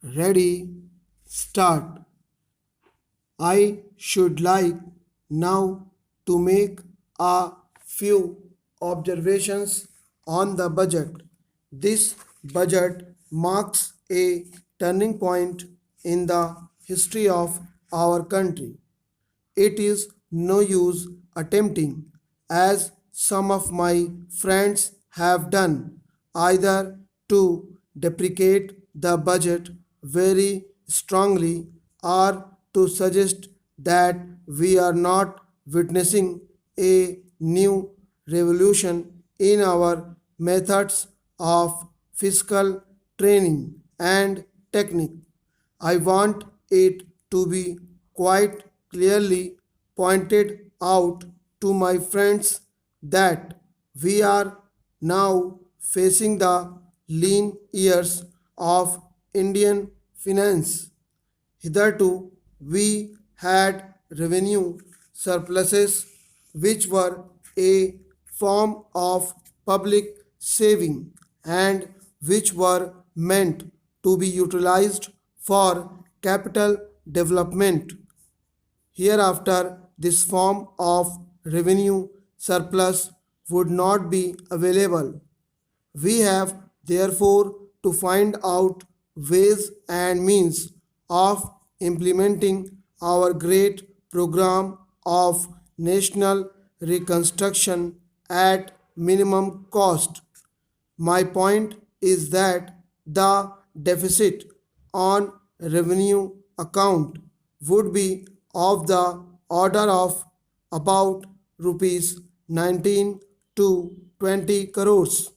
Ready, start. I should like now to make a few observations on the budget. This budget marks a turning point in the history of our country. It is no use attempting, as some of my friends have done, either to deprecate the budget very strongly or to suggest that we are not witnessing a new revolution in our methods of fiscal training and technique. I want it to be quite clearly pointed out to my friends that we are now facing the lean years of Indian finance. Hitherto, we had revenue surpluses which were a form of public saving and which were meant to be utilized for capital development. Hereafter, this form of revenue surplus would not be available. We have therefore to find out ways and means of implementing our great program of national reconstruction at minimum cost. My point is that the deficit on revenue account would be of the order of about rupees 19 to 20 crores.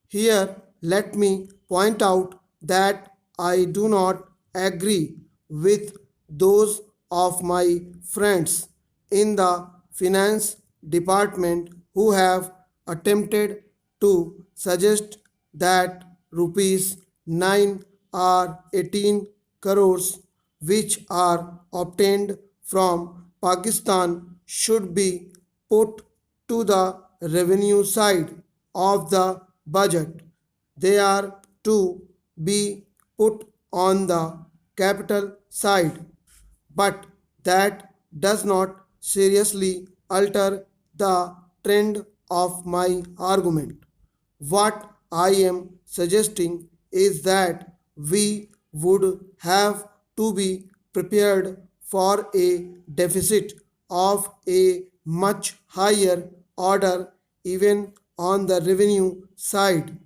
Here, let me point out that I do not agree with those of my friends in the finance department who have attempted to suggest that rupees 9 or 18 crores which are obtained from Pakistan should be put to the revenue side of the budget. They are to be put on the capital side, but that does not seriously alter the trend of my argument. What I am suggesting is that we would have to be prepared for a deficit of a much higher order even on the revenue side.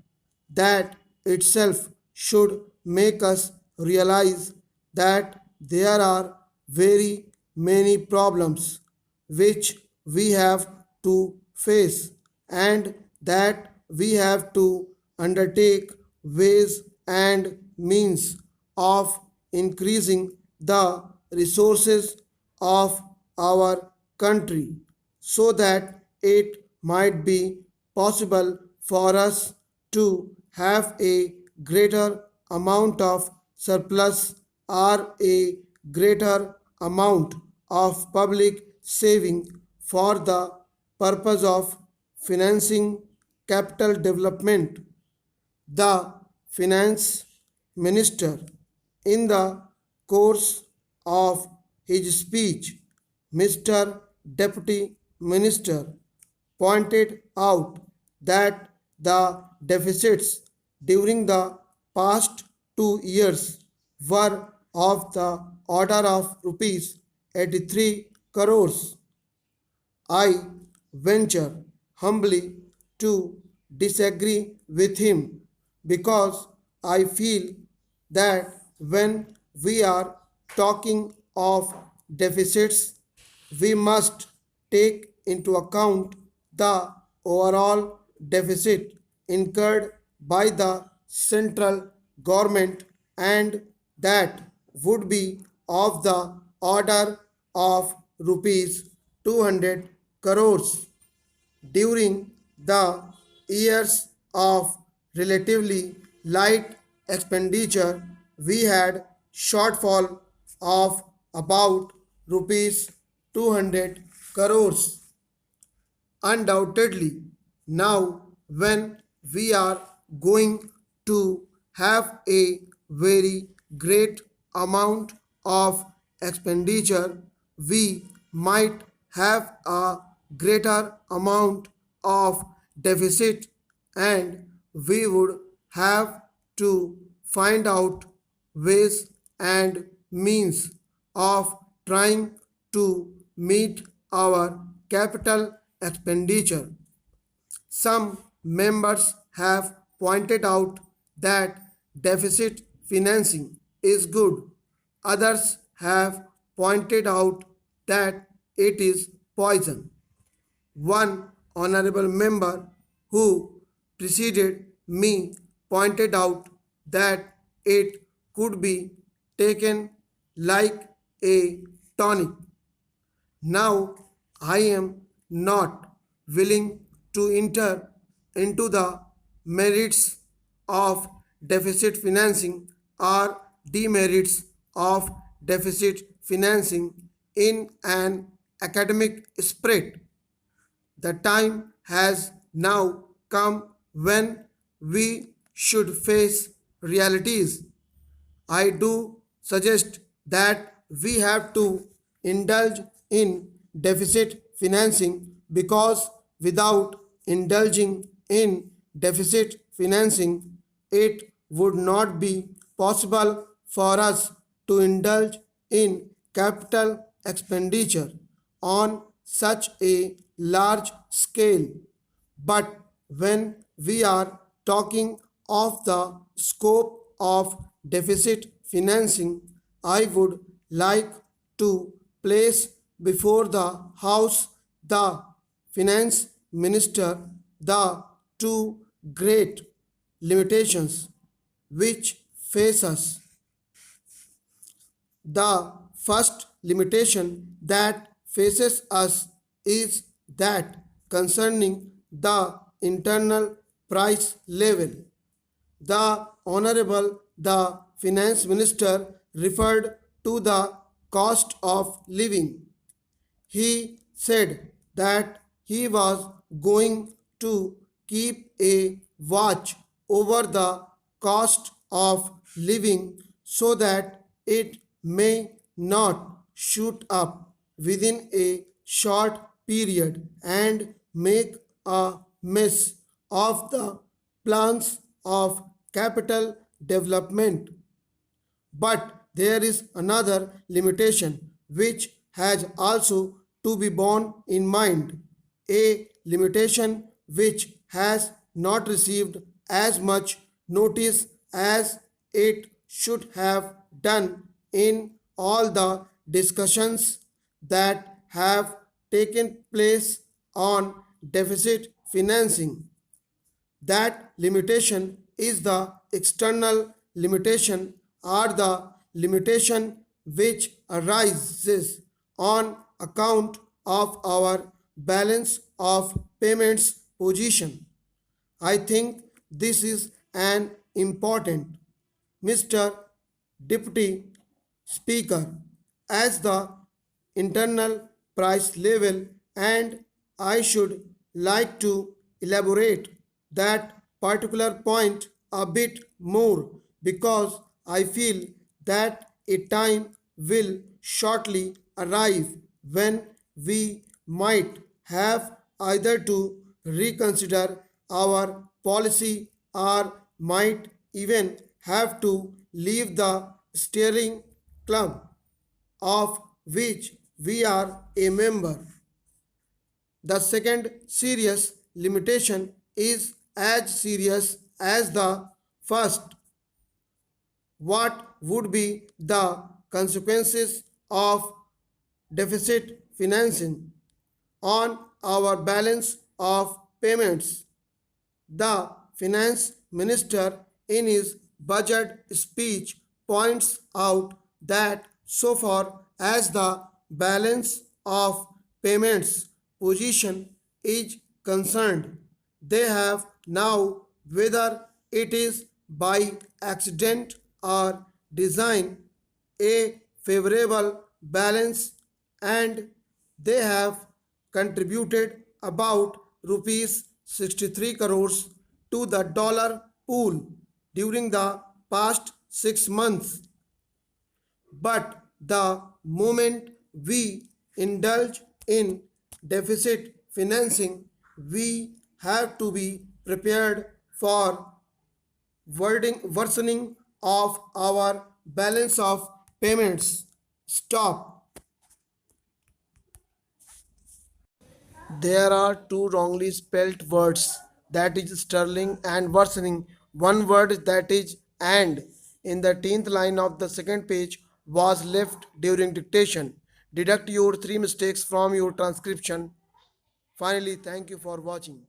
That itself should make us realize that there are very many problems which we have to face and that we have to undertake ways and means of increasing the resources of our country so that it might be possible for us to have a greater amount of surplus or a greater amount of public saving for the purpose of financing capital development. The finance minister, in the course of his speech, Mr. Deputy Minister, pointed out that the deficits during the past 2 years were of the order of rupees 83 crores. I venture humbly to disagree with him because I feel that when we are talking of deficits, we must take into account the overall deficit incurred by the central government and that would be of the order of rupees 200 crores. During the years of relatively light expenditure, we had shortfall of about rupees 200 crores. Undoubtedly, now when we are going to have a very great amount of expenditure, we might have a greater amount of deficit, and we would have to find out ways and means of trying to meet our capital expenditure. Some members have pointed out that deficit financing is good. Others have pointed out that it is poison. One honorable member who preceded me pointed out that it could be taken like a tonic. Now I am not willing to enter into the merits of deficit financing or demerits of deficit financing in an academic spirit. The time has now come when we should face realities. I do suggest that we have to indulge in deficit financing because without indulging in deficit financing, it would not be possible for us to indulge in capital expenditure on such a large scale. But when we are talking of the scope of deficit financing, I would like to place before the House the Finance Minister the two great limitations which face us. The first limitation that faces us is that concerning the internal price level. The Honorable the Finance Minister referred to the cost of living. He said that he was going to keep a watch over the cost of living so that it may not shoot up within a short period and make a mess of the plans of capital development. But there is another limitation which has also to be borne in mind, a limitation which has not received as much notice as it should have done in all the discussions that have taken place on deficit financing. That limitation is the external limitation or the limitation which arises on account of our balance of payments position. I think this is an important. Mr. Deputy Speaker, as the internal price level, and I should like to elaborate that particular point a bit more because I feel that a time will shortly arrive when we might have either to reconsider our policy or might even have to leave the steering club of which we are a member. The second serious limitation is as serious as the first. What would be the consequences of deficit financing on our balance of payments? The finance minister in his budget speech points out that so far as the balance of payments position is concerned, they have now, whether it is by accident or design, a favorable balance, and they have contributed about rupees 63 crores to the dollar pool during the past 6 months. But the moment we indulge in deficit financing, we have to be prepared for worsening of our balance of payments. Stop. There are two wrongly spelt words, that is sterling and worsening. One word, that is and, in the 10th line of the second page was left during dictation. Deduct your three mistakes from your transcription. Finally, thank you for watching.